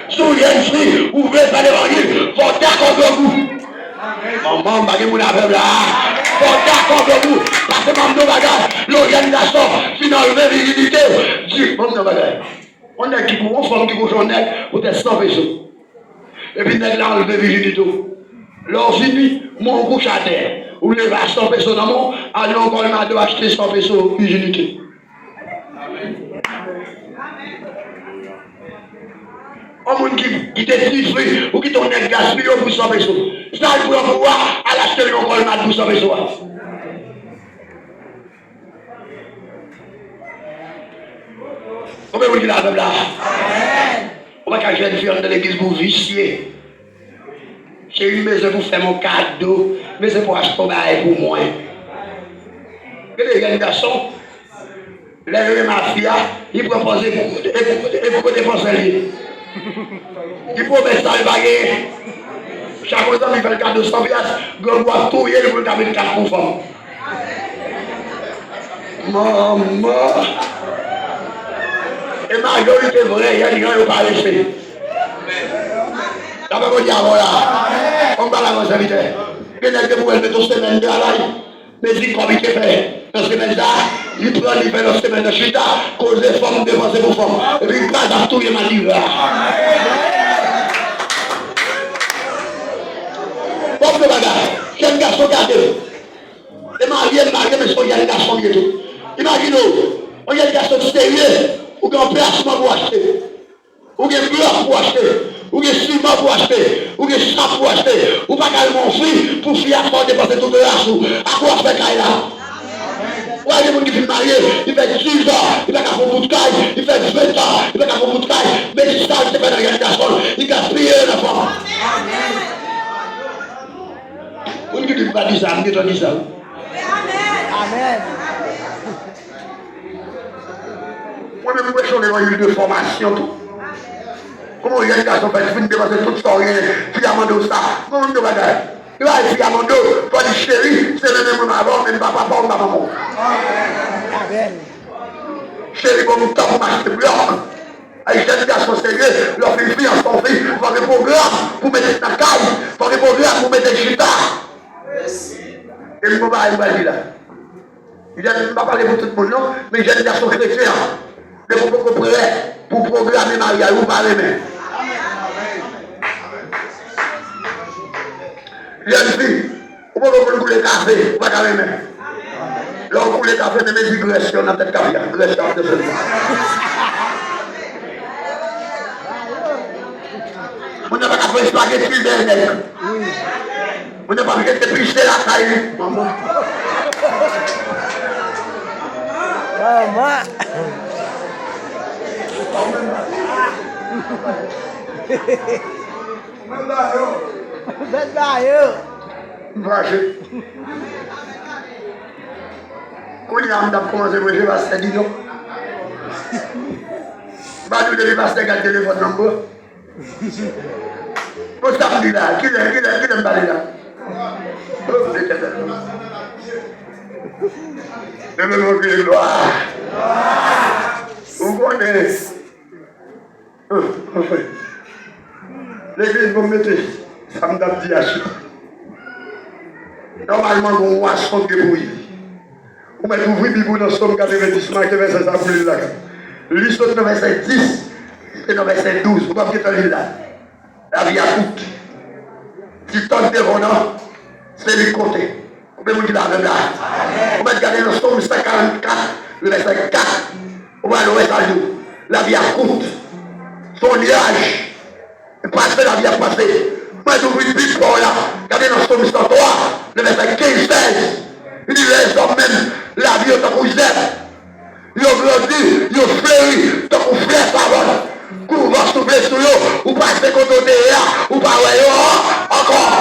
Si vous êtes ici, vous voulez faire l'évangile, faut d'accord avec vous. Maman, bagay moun aveugle là. Faut d'accord avec vous. Parce que maman, l'organisation, finalement, virginité. Dis, maman, on est qui on femme qui couche en nègre, vous êtes 100 pesos. Et puis, nègre là, enlevé virginité. L'on finit, mon couche à terre. Vous levez à 100 pesos dans mon, allez encore le matin acheter 100 pesos virginité. Un monde qui te trifle ou qui t'en est gaspillé pour 100 pesos. Ça, il faut pouvoir à l'acheter encore le matin pour 100 pesos. Combien vous dites là, là? On va qu'à jeune fille dans l'église pour vicier. J'ai eu maison pour faire mon cadeau, mais c'est pour acheter un bail pour moi. Et les jeunes garçons, les mafias, ils proposent pour dépenser. Il faut mettre ça le baguette. Chaque fois qu'il fait le cadeau 100 piastres, il doit tout y aller pour le cadeau de 4 conformes. Maman. Et majorité vraie, il y a des gens qui n'ont pas resté. Ça va vous dire voilà. On va la vos invités. Il y a des gens qui mettre une semaine de la mais il comme il fait. Dans cette semaine-là, il prend il fait la semaine de chita, cause des femmes, dépenser pour femmes. Et puis il passe à tout le monde là. Bon, le bagage, jeune garçon gardé. Les mariés, mais son jeune garçon bientôt. Imaginez, on y a des garçons sérieux, ou qui ont un placement pour acheter, ou qui ont un bloc pour acheter, ou qui ont un ciment pour acheter, ou qui ont un champ pour acheter, ou pas carrément fri pour faire fort dépenser tout le reste. À quoi faire là? Ouais, il y a des gens qui sont mariés, il fait 10 ans, il fait 4 bout de caille, il fait 20 ans, il fait 4 bout de caille, mais il ça, il fait dans la garçon, il gaspille la femme. Vous ne dites pas ça, vous dites ça. Amen. Moi, je me questionne l'évangile de formation. Comment il y a des garçons qui finissent de passer toute soirée, puis à Mando ça. Comment on dit bagaille? Il va aller à Mando, toi dis chérie, c'est le même avant, mais papa, pas maman. Amen. Chérie, comme nous t'avons acheté bloc. Avec des garçons sérieux, leur fille en son fils, faire des programmes pour mettre dans la caille, faire des programmes pour mettre des chita. Et le moment il va dire là. Il ne va pas parler pour tout le monde, non, mais j'ai des garçons chrétiens. Mais vous pouvez pour programmer mariage, vous parlez même. Les filles, vous pouvez couler le café, vous parlez même. Là, vous coulez le café, mais mes digressions, on a peut-être café, digression de ce on n'a pas qu'à faire spaghetti derrière. On n'a pas qu'à faire picher la caille. Maman. Maman. Vache. Quand il a commencé à manger, va se dire non. Va nous donner va se garder le téléphone number. Vous savez là, qui l'aime parler là? Je me moque de gloire. Vous connaissez. L'église vous mettez, ça me donne dit à chute. Normalement, on voit son débrouille. Vous mettez ouvrir Bible dans Somme 90, marqué verset ça pour lui là. L'histoire dans verset 10 et dans verset 12. Vous pouvez pas là. La vie à toute. Si tant de venant, c'est lui côté. Vous pouvez vous dire la même là. Vous pouvez regarder dans Somme 144, le verset 4. Vous voyez le verset à jour. La vie à courte. Son nuage. Passer la vie à passer. Moi, je vous dis pour là. Regardez dans Somme 103, le verset 15-16. Il dit les hommes même, la vie est en rouge. Ils ont grandi, ils ont fleuri, donc on fait la parole. Qu'on va souffler sur eux, ou passer contre eux, ou pas encore.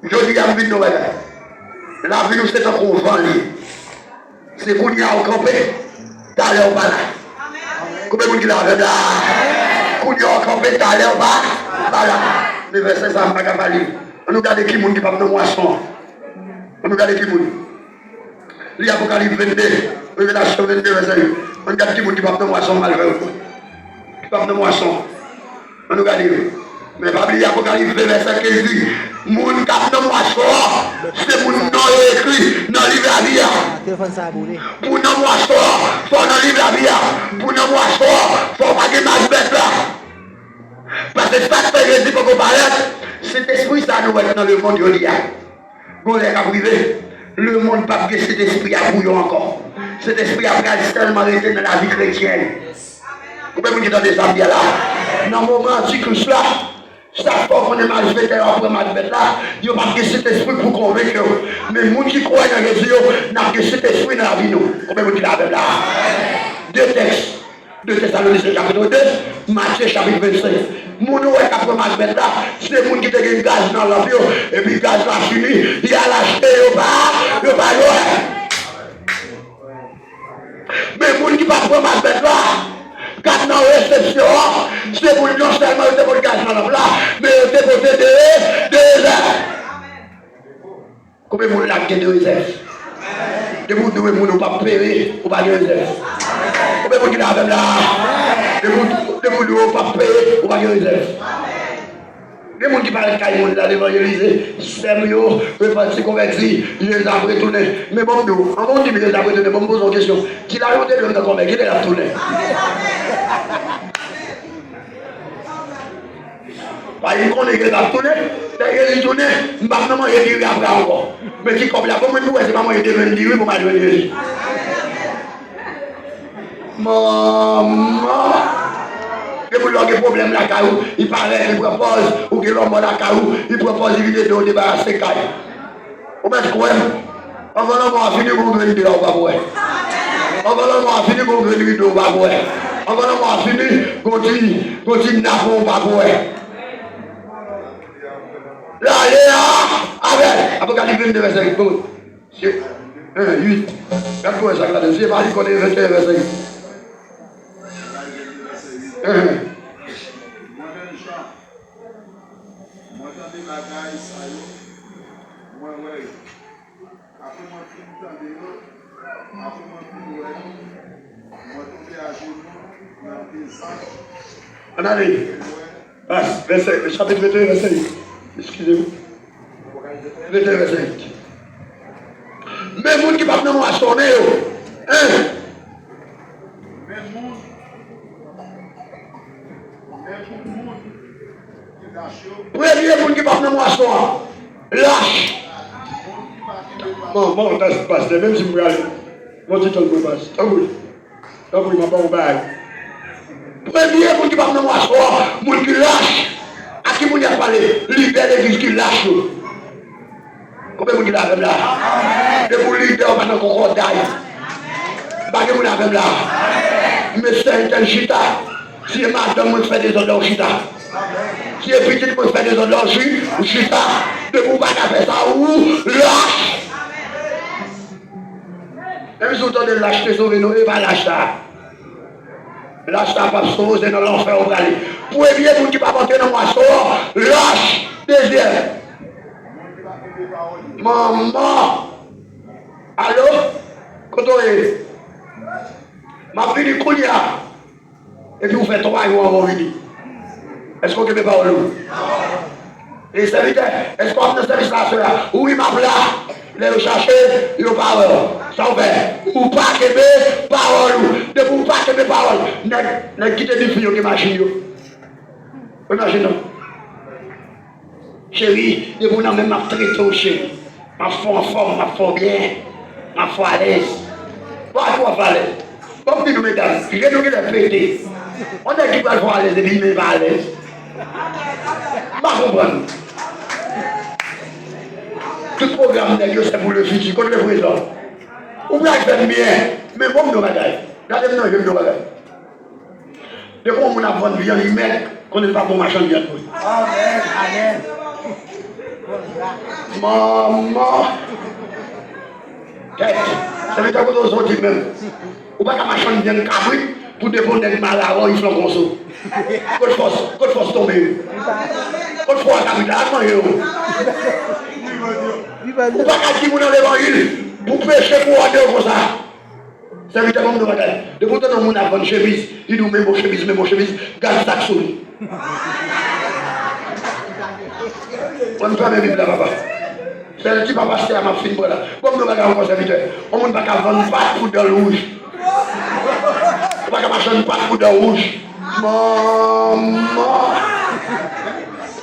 Je dis à vous, nous, la vie, nous, c'est un convent. C'est qu'on y a au campé, d'aller au bas là. Combien vous dites la verdade? Qu'on y a au campé, d'aller au bas là. Les versets, ça ne va pas lire. On nous regarde qui qui parle de moisson. On nous regarde qui moun. L'Apocalypse 22, Révélation 22, verset 1. On regarde qui parle de moisson malheureux. Pas de moisson. On nous regarde. Mais pas oublier Apocalypse verset 15 dit, moun kap de moisson, c'est moun non écrit dans le livre de la vie. Pour nos moissons, faut dans le livre de la vie. Pour nos moissons, faut pas que ma bête là. Parce que ça fait que pour comparaître, cet esprit ça nous être dans le monde de l'IA. Vous l'avez privé. Le monde pas que cet esprit a bouillon encore. Cet esprit a tellement été dans la vie chrétienne. Vous pouvez vous dire dans des amis là. Dans le moment antique là, chaque fois qu'on est mal fait après mal fait là, il n'y a pas que cet esprit pour convaincre. Mais les gens qui croient dans Jésus, n'a que cet esprit dans la vie. Vous pouvez vous dire là. Deux textes. 2 Thessaloniciens chapitre 2, Matthieu chapitre 25. Moun ou est après mal fait là, c'est les gens qui te gagnent gaz dans l'avion, et puis gaz là fini, il a l'acheté, il va loin. Mais les gens qui pas après mal fait là, quand dans la réception, c'est pour non seulement c'est pour le gaz dans là, mais c'est pour des heures. Combien de monde là qui est de réserve? De vous deux moun pas payer, ou pas de réserve. Combien de monde qui là avec là? De vous deux pas payer, ou pas de réserve. Les gens qui parlent de Caïmon là, l'évangéliser, c'est mieux, repartir converti, ils les ont retournés. Mais bon, nous, en bon dit, ils les ont retournés, bon, me pose une question. Qui l'a remonté de converti, qui l'a retourné? Pas une connaît qui l'a retourné, il est retourné, je ne sais pas il est après encore. Mais qui comme là, pour moi, c'est pas moi qui est venu dire, pour moi, je vais dire. Maman. Et pour leur problème la caillou, il paraît, il propose, ou que l'homme la caillou, il propose une vidéo de débarrasser caillou. Vous mettez quoi? On va l'homme finir pour venir de là, on va voir. On va l'homme finir pour venir de là, on va voir. On va l'homme finir, continue à voir, on va voir. Là, il est là, avec, Apocalypse 22, verset 8. 8. Regarde quoi ça, là-dedans, c'est pas lui qu'on est 21, verset 8. On arrive. Verset, chapitre 21, verset 8. Excusez-moi. 21, verset 8. Mais vous qui ne parlez pas à sonner, premier monde qui va venir moi soir, lâche. Bon, ça se passe, même si vous regardez, mon titre me passe. Ah oui, il m'a pas ouvert. Premier monde qui va venir moi soir, monde qui lâche. À qui vous a parlé? Libère l'église qui lâche. Combien de monde qui l'a fait là? Et pour leader, maintenant qu'on cordaille. Pas que vous l'avez là. Mais c'est un tel chita. Si madame me fait des odeurs chita. Si est petit pour faire des odeurs chita. De vous pas faire ça ou lâche. Même si vous entendez lâcher sauver nous, et pas lâcher ça. Lâche ça pas sauver dans l'enfer au aller. Premier vous qui va porter dans moi sort, lâche. Deuxième. Maman. Allô? Quand on est? Ma fille du Kounia. Et puis vous faites 3 jours avant midi. Est-ce qu'on ne peut pas au les serviteurs, est-ce qu'on a un service là, cela? Oui, ma plat, les rechercher, ils parole. Ça fait. Ou pas que mes paroles. De vous pas que mes paroles. Ne quittez des filles qui machine. Imaginez. Chérie, de vous n'avez même traité au chéri. Ma foi en forme, ma foi bien, ma foi à l'aise. Pas à quoi faire. Comme dit nous, mesdames, je vais nous les péter. On a qui va voir les éliminer pas à l'aise. Pas comprendre. Tout programme de Dieu, c'est pour le futur, contre le présent. Ou bien faire bien, mais bon, nous bagaille. Regardez-nous, je vais nous bagaille. De quoi on a vendu viande, il met qu'on n'est pas bon marchand de viande. Amen, amen. Maman. Tête, ça veut dire que nous autres même. Ou pas qu'à marchand de viande cabri pour dépendre des malades, ils font comme ça. Côte force tomber. Côte force capitale, ou pas qu'à dire dans l'évangile, pour pécher pour aller comme ça. Serviteur comme nous regarde. De pourtant, on a une chemise. Il nous met mon chemise, garde ça sur lui. On ne peut pas même vivre là, papa. C'est un petit papa, c'est à ma fille, voilà. Comme nous regardons comme serviteur, on ne peut pas vendre pas de poudre rouge. On ne peut pas marcher pas de poudre rouge. Maman.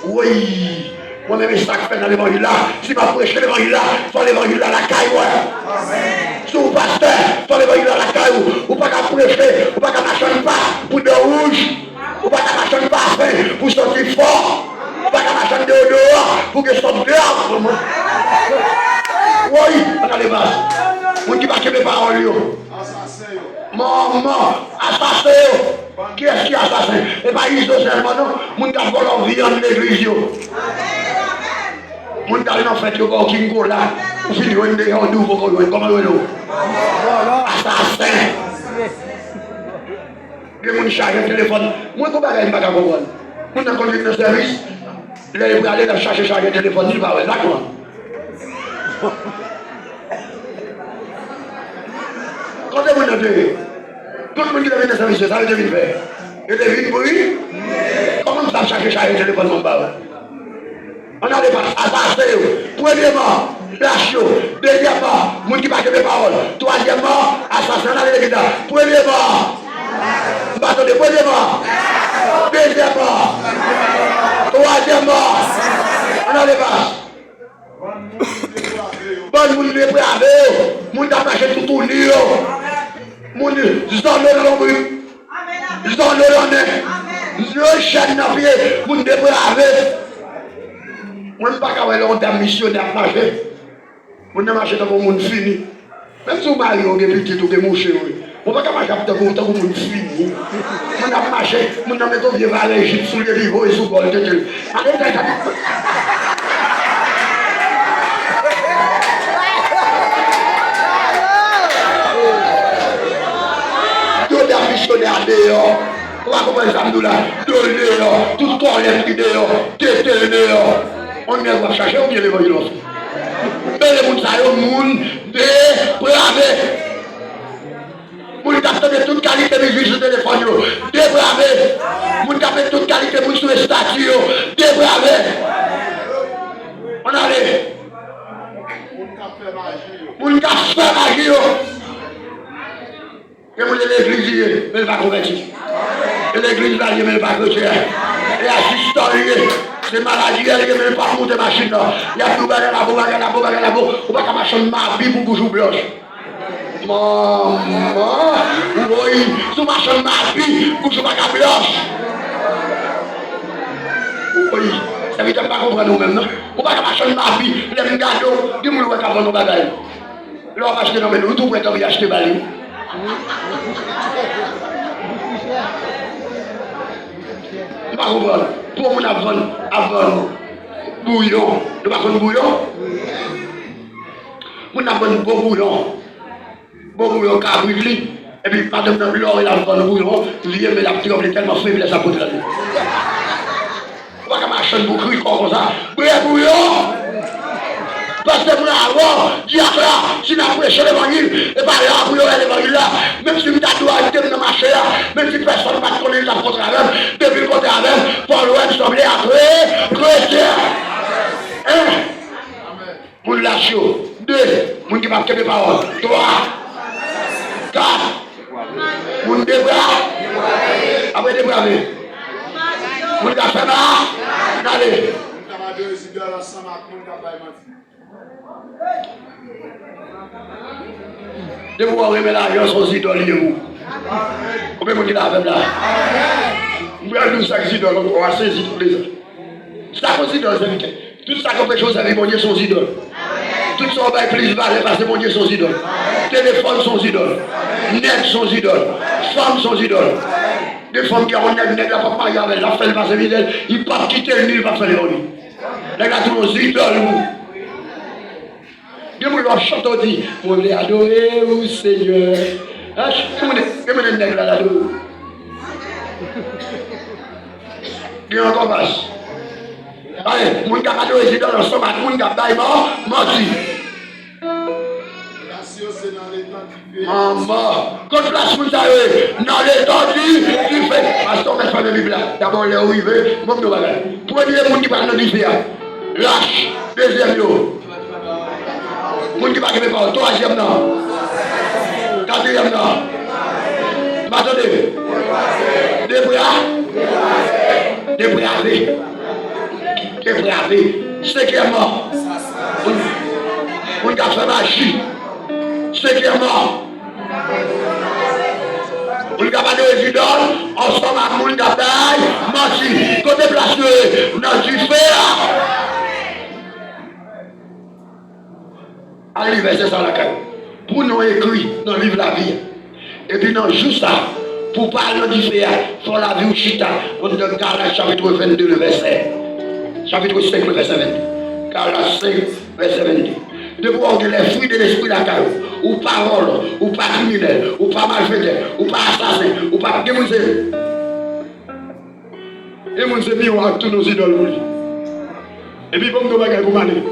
Oui. Moi-même, ça fait dans l'évangile là. Si je prêche l'évangile là, il faut l'évangile là, la caille. Si vous pasteur, il faut l'évangile là, la caille. Ou pas qu'à prêcher, ou pas qu'à marcher pas pour de rouge. Ou pas qu'à marcher pas pour sortir fort. Ou pas qu'à marcher dehors pour que ça sorte grave. Oui, on a les bases. Vous qui battez mes paroles. Maman, assassin. Qui est-ce qui est assassin? Et pas Iso seulement, non. Moun qui a volé leur vie en l'église. Moun qui a en fait, yo qui go là. Ou fini on est en nouveau comment on est. Assassin. Que moun charge le téléphone. Moi comment bagaille pas comprendre. Moun a conduit le service. Là il va aller dans charger le téléphone, il va ouais, d'accord. Quand est-ce que vous êtes? Tout le monde qui a dans service, ça veut dire faire. Et devine pour lui. Comment ça chercher le téléphone mon bas? On a des assassins. Premièrement, lâche. Deuxièmement, monde qui parle mes paroles. Troisièmement, assassin dans l'église. Premièrement, attendez, premièrement. Deuxièmement, troisièmement, on a des bases. Bon, monde les préavé. Monde qui a marché tout le monde. Monde, je donne le nom. Je donne le nom. Je chaîne dans pied. Monde les préavé. Moi, je ne sais pas quand on est missionnaire marché. On a marché dans le monde fini. Même si on marie, on est petit, on est mouché. On ne peut pas marcher dans le monde fini. On a marché, on a mis au vieux à l'Égypte, sous les rivaux et sous le bol de Dieu. Tout est missionnaire dehors. On va commencer à nous là. Dehors, tout le corps est pris dehors. Tête dehors. On ne va chercher ou bien l'évangile. Mais les gens sont des gens dépravés. Les gens qui ont toute qualité de vie sur le téléphone, dépravés. Les gens qui ont toute qualité de vie sur les statues, dépravés. On a les gens qui ont fait magie. Et vous l'église, mais elle va convertir. Et l'église va dire, mais elle va convertir. Et assistant, c'est maladie, elle ne peut pas monter machine. Il y a tout bagarre la boue. On va pas marcher ma vie pour bouger blanche. Maman, oui, si marche ma vie pour bouger ma blanche. Oui, ça veut dire pas comprendre nous-mêmes, non? On va pas marcher ma vie, les gâteaux, dis-moi où est-ce qu'on va nous bagaille. Là, on va acheter dans mes nous, tout pour être acheter balai. On va comprendre. Pour mon avant bouillon, nous ne pas bouillon. On a bon bouillon cabri, et puis madame dans l'or et la bonne bouillon, lié mais la petite est tellement faible ça peut être. On va marcher pour crier comme ça. Bouillon. Parce que vous avant, diable là, si nous prêchons l'évangile, et pas là, vous aurez l'évangile là, même si vous avez dans le marché là, même si personne ne va connaître la contre avec, depuis le côté avec, pour le sembler après, chrétien. Un, vous lâchez. Deux, vous qui marquez mes paroles. Trois, quatre, vous débravé. Après débravé. Vous avez fait mal, allez. De vous avoir remis l'alliance aux idoles de vous. Combien de monde qui l'a fait là? Vous avez nous chaque idole, on va saisir tous les ans. Ça qu'on idole, c'est tout ça qu'on fait chose avec mon Dieu sont idoles. Tout ça on va plus valeur parce que mon Dieu sont idoles. Téléphone sont idoles. Net sont idoles. Femmes sont idoles. Des femmes qui ont net, la papa y avait, la femme va se vider, il ne peut pas quitter le nid, il va faire les ronds. Les gars, tous nos idoles. Dieu me chante au dit, on voulait adorer au Seigneur. Comment est-ce que là là-dedans? Dieu encore vache. Allez, mon gars adorer les idoles ensemble, mon gars d'ailleurs, menti. Maman, quand place vous avez dans l'étendue, tu fais. Pasteur, mais pas de Bible là. D'abord, les arrivés, bon, nous voilà. Premier monde qui parle dans l'hiver. Lâche. Deuxième, yo. Monde qui parle de parole. Troisième, non. Quatrième, non. Attendez. Dépravé. Cinquièmement. On a fait magie. Cinquièmement. On a pas de résidence. Ensemble à mon bataille. Magie. Côté placé. On a dû faire. Allez, verset ça la caille. Pour nous écrire dans le livre de la vie. Et puis non, juste ça. Pour parler de l'hiver, il faut la vie au chita. On donne Galates chapitre 22, le verset. Chapitre 5, le verset 22. Galates 5, verset 22. De voir que les fruits de l'esprit de la carrière, ou parole, ou pas criminel, ou pas malfaiteur, ou pas assassin, ou pas démonsé. Et mon Dieu, on a tous nos idoles pour lui. Et puis, comme nous regardons pour m'aller.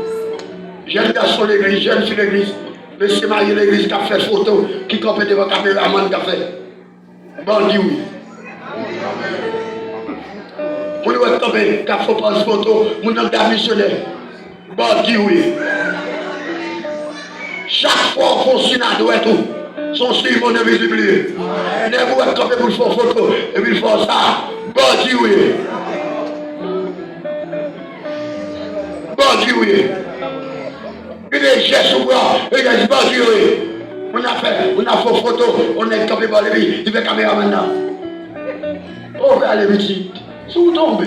Jeune garçon l'église, jeune fille l'église, monsieur marié l'église qui a fait photo, qui compte devant la caméraman qui a fait. Bon, dis oui. Pour nous tomber, qui a fait prendre photo, mon nom d'un missionnaire. Bon, dis oui. Chaque fois qu'on signe à doigt et tout, son signe mon invisible. Ne vous êtes tombé pour le faire photo, et puis il faut ça. Bon, dis oui. Bon, dis oui. Il y a des gestes au bras, il y a des bon, dis oui. On a fait photo, on est tombé par les vies, il fait caméra maintenant. On va aller vite. Si vous tombez,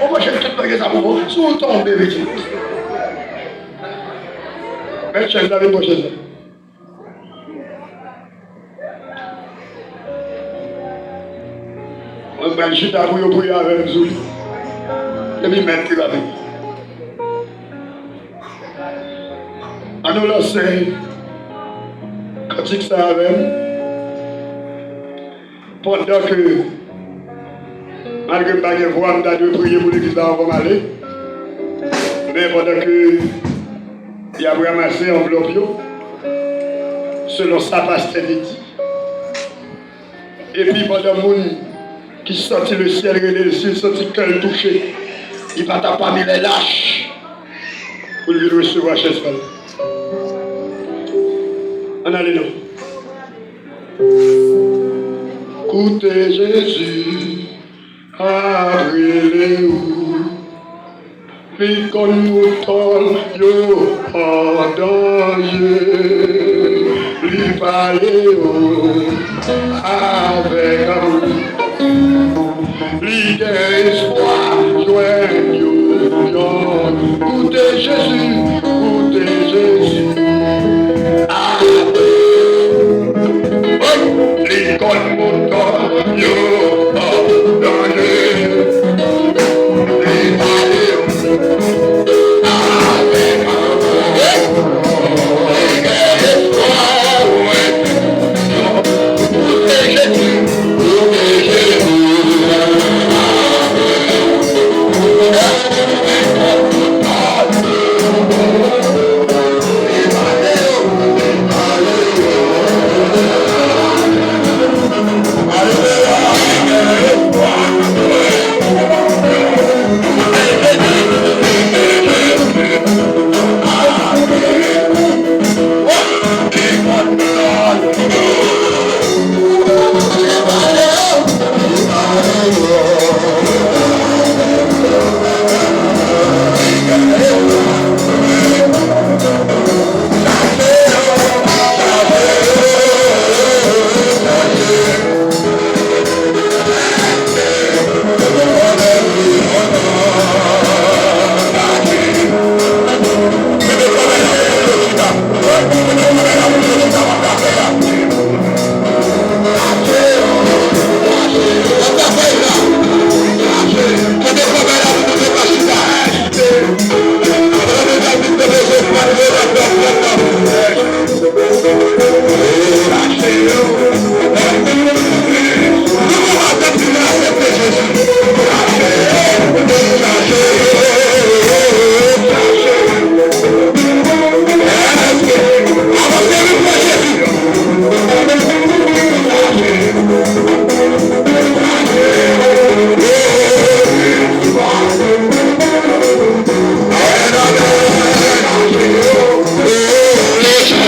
on va chercher tout le monde, pour vous. Si vous tombez vite. Mais je suis avec moi chez eux. On va juste à vous prier avec nous. Et puis même qui va venir. On nous lance quand il ça avec pendant que malgré que je voix, on a dû prier pour l'église là, on va aller. Mais pendant que il a ramassé enveloppe selon sa pasteur dit. Et puis pendant que monde qui sortit le ciel et le ciel sortit le cœur touché, il va taper parmi les lâches pour lui recevoir chez soi. On allait là. Écoutez Jésus, appelez-le. Puis qu'on nous tombe, yo, en danger. Lui parler, avec amour. Lui espoir.